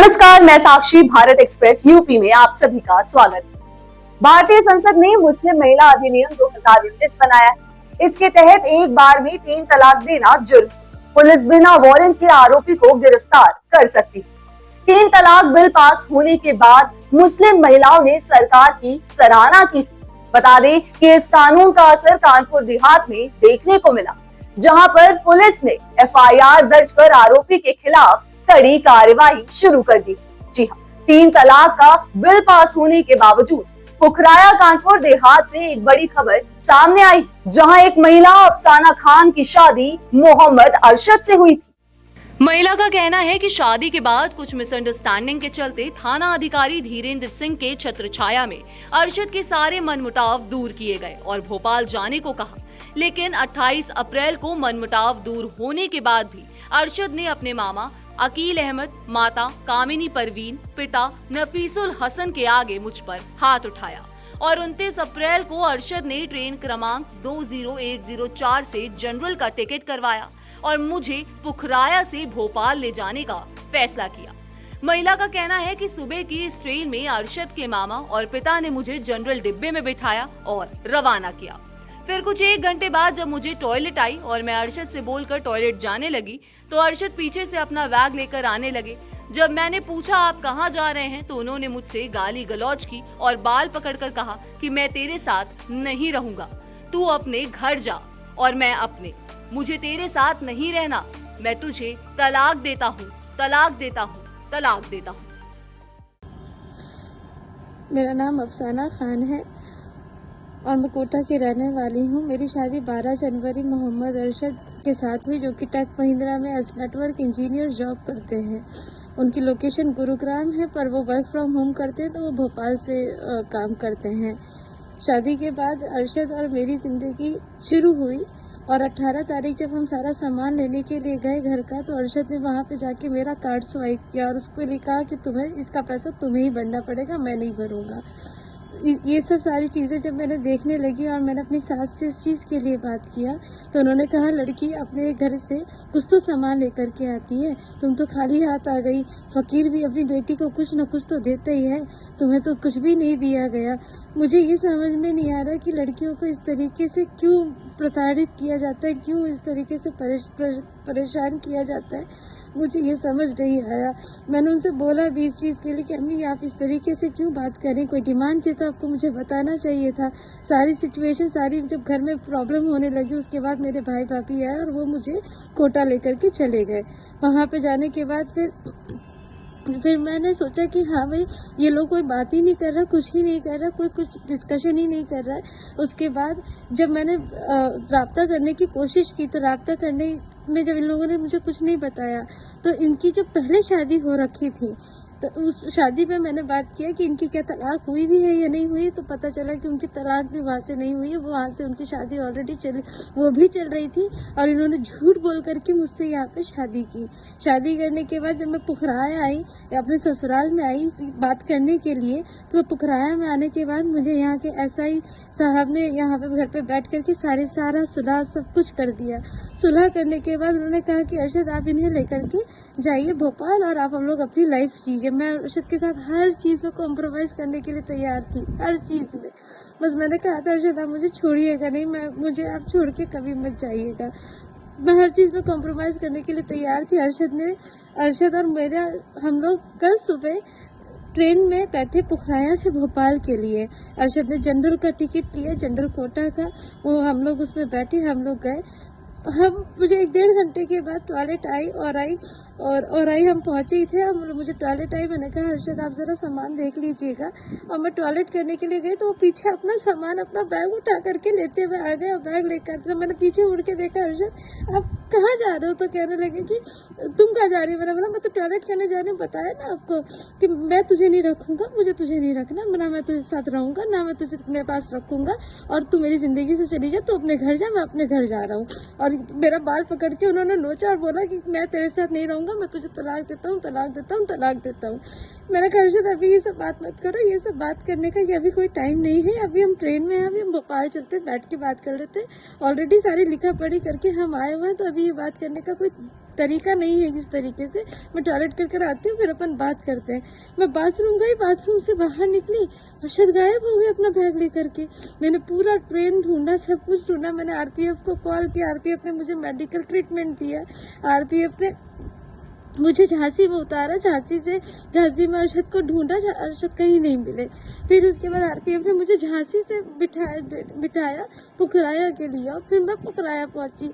नमस्कार, मैं साक्षी। Bharat express UP में आप सभी का स्वागत। भारतीय संसद ने मुस्लिम महिला अधिनियम 2019 बनाया है। इसके तहत एक बार में 3 तलाक देना जुर्म। पुलिस बिना वारंट के आरोपी को गिरफ्तार कर सकती है। 3 तलाक बिल पास होने के बाद मुस्लिम महिलाओं ने सरकार की सराहना की। बता दें कि इस कानून का असर कानपुर देहात में देखने को मिला, जहां पर पुलिस ने FIR दर्ज कर आरोपी के खिलाफ कड़ी कार्यवाही शुरू कर दी। जी हाँ, 3 तलाक का बिल पास होने के बावजूद पुखराया कानपुर देहात से एक बड़ी खबर सामने आई, जहां एक महिला अफसाना खान की शादी मोहम्मद अरशद से हुई थी। महिला का कहना है कि शादी के बाद कुछ मिसअंडरस्टैंडिंग के चलते थाना अधिकारी धीरेन्द्र सिंह के छत्रछाया में अरशद के सारे मनमुटाव दूर किए गए और भोपाल जाने को कहा। लेकिन 28 अप्रैल को मनमुटाव दूर होने के बाद भी अरशद ने अपने मामा अकील अहमद, माता कामिनी परवीन, पिता नफीसुल हसन के आगे मुझ पर हाथ उठाया और 29 अप्रैल को अरशद ने ट्रेन क्रमांक 20104 से जनरल का टिकट करवाया और मुझे पुखराया से भोपाल ले जाने का फैसला किया। महिला का कहना है कि सुबह की इस ट्रेन में अरशद के मामा और पिता ने मुझे जनरल डिब्बे में बिठाया और रवाना किया। फिर कुछ 1 घंटे बाद जब मुझे टॉयलेट आई और मैं अरशद से बोलकर टॉयलेट जाने लगी तो अरशद पीछे से अपना बैग लेकर आने लगे। जब मैंने पूछा आप कहाँ जा रहे हैं तो उन्होंने मुझसे गाली गलौज की और बाल पकड़कर कहा कि मैं तेरे साथ नहीं रहूंगा, तू अपने घर जा और मैं अपने, मुझे तेरे साथ नहीं रहना, मैं तुझे तलाक देता हूँ, तलाक देता हूँ, तलाक देता हूँ। मेरा नाम अफसाना खान है और मैं कोटा की रहने वाली हूँ। मेरी शादी 12 जनवरी मोहम्मद अरशद के साथ हुई, जो कि टेक महिंद्रा में एज नेटवर्क इंजीनियर जॉब करते हैं। उनकी लोकेशन गुरुग्राम है, पर वो वर्क फ्रॉम होम करते हैं तो वो भोपाल से काम करते हैं। शादी के बाद अरशद और मेरी ज़िंदगी शुरू हुई और 18 तारीख जब हम सारा सामान लेने के लिए गए घर का, तो अरशद ने वहाँ पे जाके मेरा कार्ड स्वाइप किया और उसको लिखा कि तुम्हें इसका पैसा तुम्हें ही भरना पड़ेगा, मैं नहीं भरूंगा। ये सब सारी चीज़ें जब मैंने देखने लगी और मैंने अपनी सास से इस चीज़ के लिए बात किया तो उन्होंने कहा, लड़की अपने घर से कुछ तो सामान लेकर के आती है, तुम तो खाली हाथ आ गई। फ़कीर भी अपनी बेटी को कुछ न कुछ तो देता ही है, तुम्हें तो कुछ भी नहीं दिया गया। मुझे ये समझ में नहीं आ रहा कि लड़कियों को इस तरीके से क्यों प्रताड़ित किया जाता है, क्यों इस तरीके से परेशान किया जाता है, मुझे ये समझ नहीं आया। मैंने उनसे बोला भी इस चीज़ के लिए कि अम्मी आप इस तरीके से क्यों बात करें, कोई डिमांड थी तो आपको मुझे बताना चाहिए था। सारी सिचुएशन जब घर में प्रॉब्लम होने लगी उसके बाद मेरे भाई भाभी आए और वो मुझे कोटा लेकर के चले गए। वहाँ पे जाने के बाद फिर मैंने सोचा कि हाँ भाई, ये लोग कोई बात ही नहीं कर रहा, कुछ ही नहीं कर रहा, कोई कुछ डिस्कशन ही नहीं कर रहा है। उसके बाद जब मैंने राब्ता करने की कोशिश की तो राब्ता करने में जब इन लोगों ने मुझे कुछ नहीं बताया, तो इनकी जो पहले शादी हो रखी थी तो उस शादी पे मैंने बात किया कि इनकी क्या तलाक हुई भी है या नहीं हुई, तो पता चला कि उनकी तलाक भी वहाँ से नहीं हुई है, वहाँ से उनकी शादी ऑलरेडी वो भी चल रही थी और इन्होंने झूठ बोल करके मुझसे यहाँ पे शादी की। शादी करने के बाद जब मैं पुखराया आई, अपने ससुराल में आई बात करने के लिए, तो पुखराया में आने के बाद मुझे यहाँ के SI साहब ने यहाँ पे घर पे बैठ करके सारा सुलह सब कुछ कर दिया। सुलह करने के बाद उन्होंने कहा कि अरशद आप इन्हें लेकर के जाइए भोपाल और आप हम लोग अपनी लाइफ जीजिए। मैं अरशद के साथ हर चीज़ में कॉम्प्रोमाइज़ करने के लिए तैयार थी, हर चीज़ में। बस मैंने कहा था अरशद आप मुझे छोड़िएगा नहीं, मुझे आप छोड़ के कभी मत जाइएगा। मैं हर चीज़ में कॉम्प्रोमाइज़ करने के लिए तैयार थी। अरशद और हम लोग कल सुबह ट्रेन में बैठे पुखराया से भोपाल के लिए। अरशद ने जनरल का टिकट लिया, जनरल कोटा का, वो हम लोग उसमें बैठे, हम लोग गए। मुझे 1-1.5 घंटे के बाद टॉयलेट आई हम पहुंचे ही थे। मुझे टॉयलेट आई, मैंने कहा अरशद आप ज़रा सामान देख लीजिएगा, और मैं टॉयलेट करने के लिए गई तो वो पीछे अपना सामान, अपना बैग उठा करके लेते हुए आ गए और बैग लेकर। तो मैंने पीछे मुड़ के देखा, अरशद आप कहाँ जा रहे हो? तो कहने लगे कि तुम कहाँ जा रही हो? मैंने बोला मैं तो टॉयलेट करने जा रही हूँ, बताया ना आपको कि मैं तुझे नहीं रखूँगा, मुझे तुझे नहीं रखना, ना मैं तुझे साथ रहूँगा, ना मैं तुझे अपने पास रखूँगा, और तू मेरी ज़िंदगी से चली जा, तो अपने घर जा, मैं अपने घर जा रहा हूँ। और मेरा बाल पकड़ के उन्होंने नोचा और बोला कि मैं तेरे साथ नहीं रहूँगा, मैं तुझे तलाक देता हूँ, तलाक देता हूँ, तलाक देता हूँ। मैंने कहा अरशद अभी ये सब बात मत करो, ये सब बात करने का ये अभी कोई टाइम नहीं है, अभी हम ट्रेन में हैं, अभी हम भोपाल चलते बैठ के बात कर लेते हैं, ऑलरेडी सारी लिखा पढ़ी करके हम आए हुए हैं, तो अभी ये बात करने का कोई तरीका नहीं है इस तरीके से। मैं टॉयलेट कर आती हूँ, फिर अपन बात करते हैं। मैं बाथरूम गई, बाथरूम से बाहर निकली, अरशद गायब हो गया अपना बैग लेकर के। मैंने पूरा ट्रेन ढूंढा, सब कुछ ढूंढा। मैंने आरपीएफ को कॉल किया, आरपीएफ ने मुझे मेडिकल ट्रीटमेंट दिया। आरपीएफ ने मुझे झांसी में उतारा, झांसी में अरशद को ढूंढा, अरशद कहीं नहीं मिले। फिर उसके बाद आरपीएफ ने मुझे झांसी से बिठाया पुखराया के लिए, और फिर मैं पुखराया पहुंची।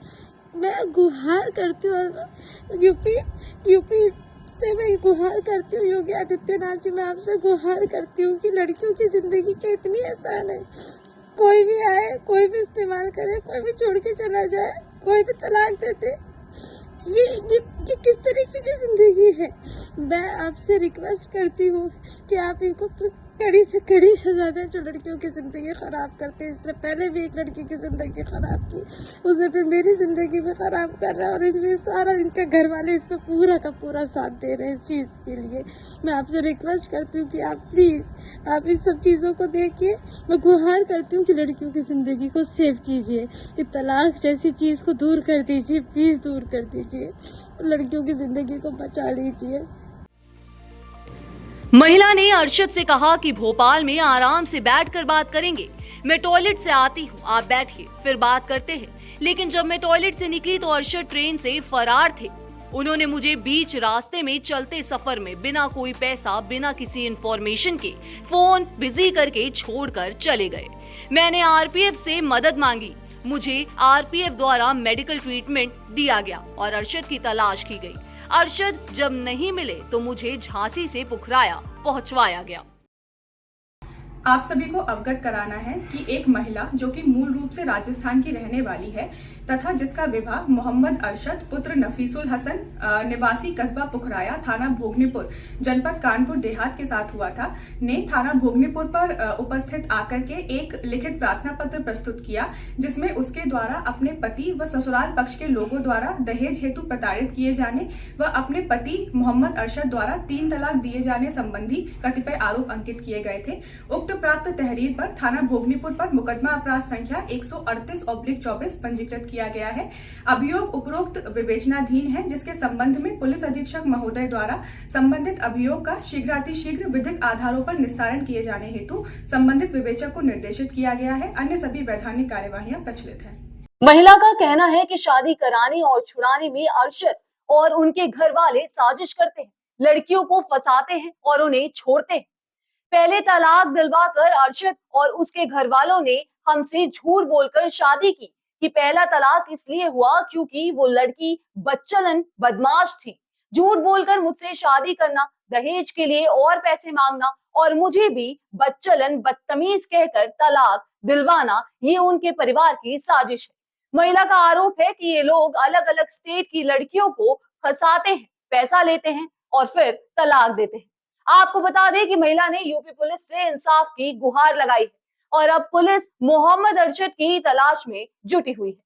मैं गुहार करती हूँ यूपी से, मैं गुहार करती हूँ योगी आदित्यनाथ जी, मैं आपसे गुहार करती हूँ कि लड़कियों की जिंदगी क्या इतनी आसान है। कोई भी आए, कोई भी इस्तेमाल करे, कोई भी छोड़ के चला जाए, कोई भी तलाक देते, ये किस तरीके की जिंदगी है। मैं आपसे रिक्वेस्ट करती हूँ कि आप इनको कड़ी से कड़ी सजा दें जो लड़कियों की जिंदगी खराब करते हैं। इसने पहले भी एक लड़की की जिंदगी खराब की, उसने फिर मेरी जिंदगी भी खराब कर रहा है, और इसमें सारा इनके घर वाले इसमें पूरा का पूरा साथ दे रहे हैं इस चीज़ के लिए। मैं आपसे रिक्वेस्ट करती हूँ कि आप प्लीज़ आप इस सब चीज़ों को देखिए। मैं गुहार करती हूँ कि लड़कियों की जिंदगी को सेव कीजिए, ये तलाक जैसी चीज़ को दूर कर दीजिए, प्लीज़ दूर कर दीजिए, लड़कियों की जिंदगी को बचा लीजिए। महिला ने अरशद से कहा कि भोपाल में आराम से बैठकर बात करेंगे, मैं टॉयलेट से आती हूँ, आप बैठिए, फिर बात करते हैं। लेकिन जब मैं टॉयलेट से निकली तो अरशद ट्रेन से फरार थे। उन्होंने मुझे बीच रास्ते में चलते सफर में बिना कोई पैसा, बिना किसी इंफॉर्मेशन के फोन बिजी करके छोड़कर चले गए। मैंने आरपीएफ से मदद मांगी, मुझे आरपीएफ द्वारा मेडिकल ट्रीटमेंट दिया गया और अरशद की तलाश की गई। अरशद जब नहीं मिले तो मुझे झांसी से पुखराया पहुंचवाया गया। आप सभी को अवगत कराना है कि एक महिला जो कि मूल रूप से राजस्थान की रहने वाली है तथा जिसका विवाह मोहम्मद अरशद पुत्र नफीसुल हसन निवासी कस्बा पुखराया थाना भोगनीपुर जनपद कानपुर देहात के साथ हुआ था, ने थाना भोगनीपुर पर उपस्थित आकर के एक लिखित प्रार्थना पत्र प्रस्तुत किया, जिसमें उसके द्वारा अपने पति व ससुराल पक्ष के लोगों द्वारा दहेज हेतु प्रताड़ित किए जाने व अपने पति मोहम्मद अरशद द्वारा 3 तलाक दिए जाने संबंधी कतिपय आरोप अंकित किए गए थे। उक्त प्राप्त तहरीर पर थाना भोगनीपुर पर मुकदमा अपराध संख्या 138/24 पंजीकृत किया गया है। अभियोग उपरोक्त विवेचनाधीन है, जिसके संबंध में पुलिस अधीक्षक महोदय द्वारा संबंधित अभियोग का शीघ्रातिशीघ्र विधिक आधारों पर निस्तारण किए जाने हेतु संबंधित विवेचक को निर्देशित किया गया है। अन्य सभी वैधानिक कार्यवाहियां प्रचलित हैं। महिला का कहना है कि शादी कराने और छुड़ाने में अरशद और उनके घर वाले साजिश करते हैं, लड़कियों को फंसाते हैं और उन्हें छोड़ते हैं। पहले तलाक दिलवाकर अरशद और उसके घर वालों ने हमसे झूठ बोलकर शादी की कि पहला तलाक इसलिए हुआ क्योंकि वो लड़की बच्चलन बदमाश थी। झूठ बोलकर मुझसे शादी करना, दहेज के लिए और पैसे मांगना और मुझे भी बच्चलन बदतमीज कहकर तलाक दिलवाना, ये उनके परिवार की साजिश है। महिला का आरोप है कि ये लोग अलग अलग स्टेट की लड़कियों को फंसाते हैं, पैसा लेते हैं और फिर तलाक देते हैं। आपको बता दें कि महिला ने यूपी पुलिस से इंसाफ की गुहार लगाई है और अब पुलिस मोहम्मद अरशद की तलाश में जुटी हुई है।